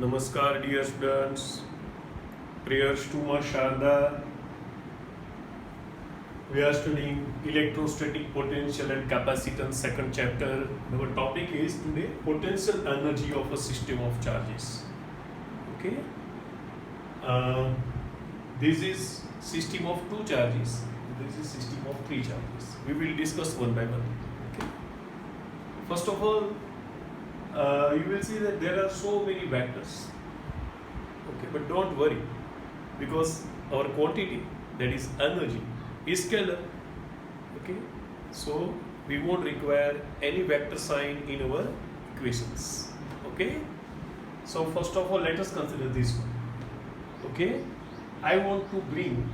Namaskar, dear students. Prayers to Ma Sharda. We are studying electrostatic potential and capacitance, second chapter. Our topic is today potential energy of a system of charges. Okay. This is system of two charges. This is system of three charges. We will discuss one by one. Okay. First of all, you will see that there are so many vectors. Okay, but don't worry, because our quantity, that is energy, is scalar. Okay, so we won't require any vector sign in our equations. Okay, so first of all, let us consider this one. Okay, I want to bring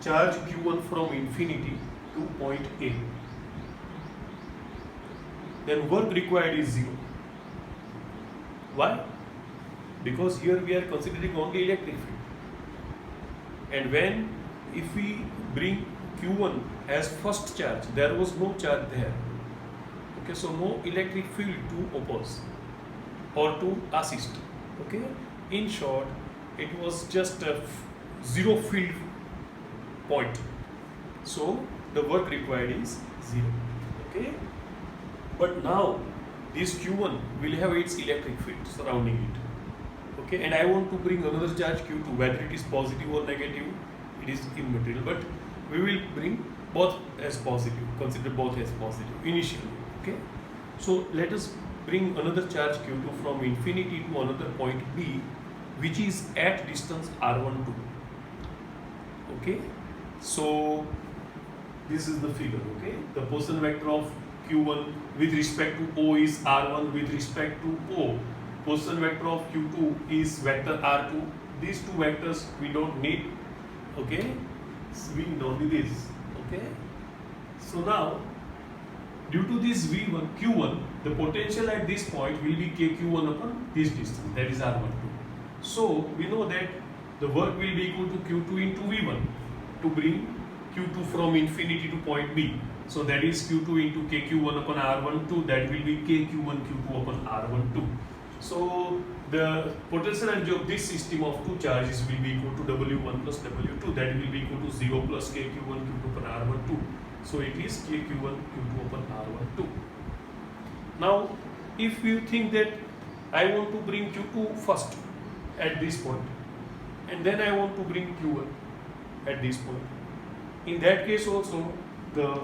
charge q1 from infinity to point A. Then work required is 0. Why? Because here we are considering only electric field. And when, if we bring Q1 as first charge, there was no charge there. Okay, so no electric field to oppose or to assist. Okay, in short, it was just a zero field point. So the work required is 0. Okay, but now this Q1 will have its electric field surrounding it. Okay, and I want to bring another charge Q2, whether it is positive or negative, it is immaterial, but we will bring both as positive, consider both as positive initially. Okay, so let us bring another charge Q2 from infinity to another point B, which is at distance R12. Okay, so this is the figure. Okay, the position vector of Q1 with respect to O is R1 with respect to O. Position vector of Q2 is vector R2. These two vectors we don't need. Okay, so we need only this. Okay, so now due to this V1, Q1, the potential at this point will be KQ1 upon this distance, that is R12. So we know that the work will be equal to Q2 into V1 to bring Q2 from infinity to point B. So that is Q2 into KQ1 upon R12, that will be KQ1 Q2 upon R12. So the potential energy of this system of two charges will be equal to W1 plus W2, that will be equal to 0 plus KQ1 Q2 upon R12. So it is KQ1 Q2 upon R12. Now if you think that I want to bring Q2 first at this point and then I want to bring Q1 at this point, in that case also the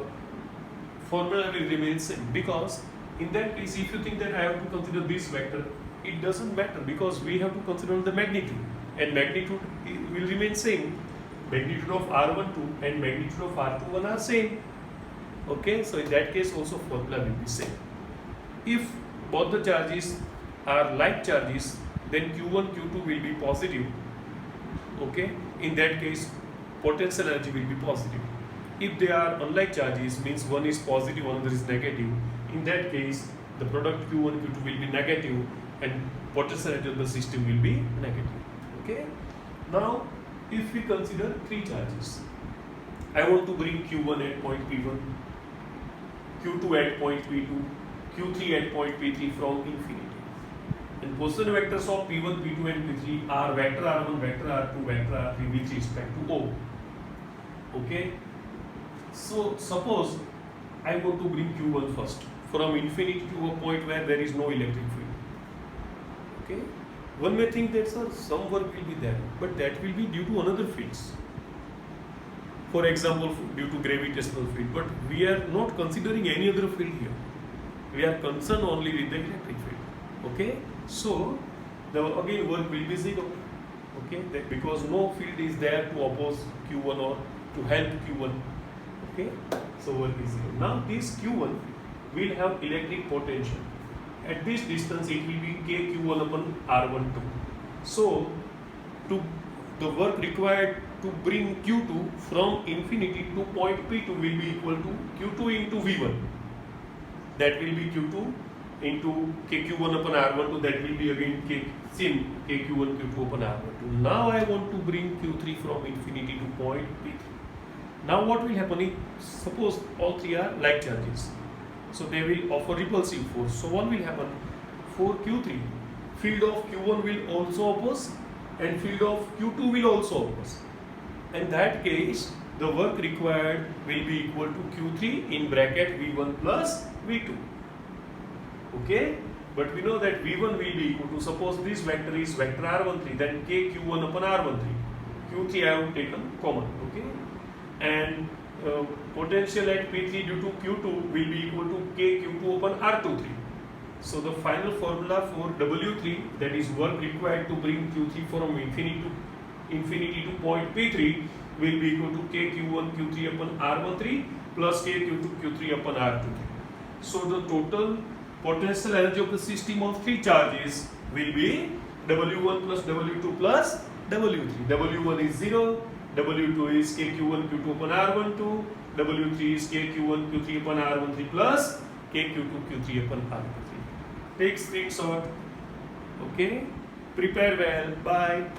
formula will remain same, because in that case if you think that I have to consider this vector, it doesn't matter because we have to consider the magnitude, and magnitude will remain same. Magnitude of R12 and magnitude of R21 are same. Okay, so in that case also formula will be same. If both the charges are like charges, then Q1 Q2 will be positive. Okay, in that case potential energy will be positive. If they are unlike charges, means one is positive, another is negative, in that case the product Q1 Q2 will be negative and potential energy of the system will be negative. Okay, now if we consider three charges, I want to bring Q1 at point P1, Q2 at point P2, Q3 at point P3 from infinity. And position vectors of P1, P2 and P3 are vector R1, vector R2, vector R3 with respect to O. Okay, so suppose I want to bring Q1 first from infinity to a point where there is no electric field. Okay, one may think that sir, some work will be there, but that will be due to another fields. For example, due to gravitational field, but we are not considering any other field here. We are concerned only with the electric field. Okay, so the again work will be 0. Okay, that because no field is there to oppose Q1 or to help Q1. Okay, so work is 0. Now this Q1 will have electric potential. At this distance it will be KQ1 upon R12. So to the work required to bring Q2 from infinity to point P2 will be equal to Q2 into V1. That will be Q2 into KQ1 upon R12, that will be again KQ1 Q2 upon R12. Now I want to bring Q3 from infinity to point P3. Now what will happen if suppose all three are like charges, so they will offer repulsive force. So what will happen for Q3 field of Q1 will also oppose and field of Q2 will also oppose. In that case, the work required will be equal to Q3 in bracket V1 plus V2. Okay? But we know that V1 will be equal to, suppose this vector is vector R13, then KQ1 upon R13. Q3 I have taken common. Okay? And potential at P3 due to Q2 will be equal to KQ2 upon R23. So the final formula for W3, that is work required to bring Q3 from infinity to point P3, will be equal to KQ1 Q3 upon R13 plus KQ2 Q3 upon R23. So the total potential energy of the system of three charges will be W1 plus W2 plus W3. W1 is 0, W2 is KQ1 Q2 upon R12, W3 is KQ1 Q3 upon R13 plus KQ2 Q3 upon R13. Take screenshot. Okay? Prepare well. Bye.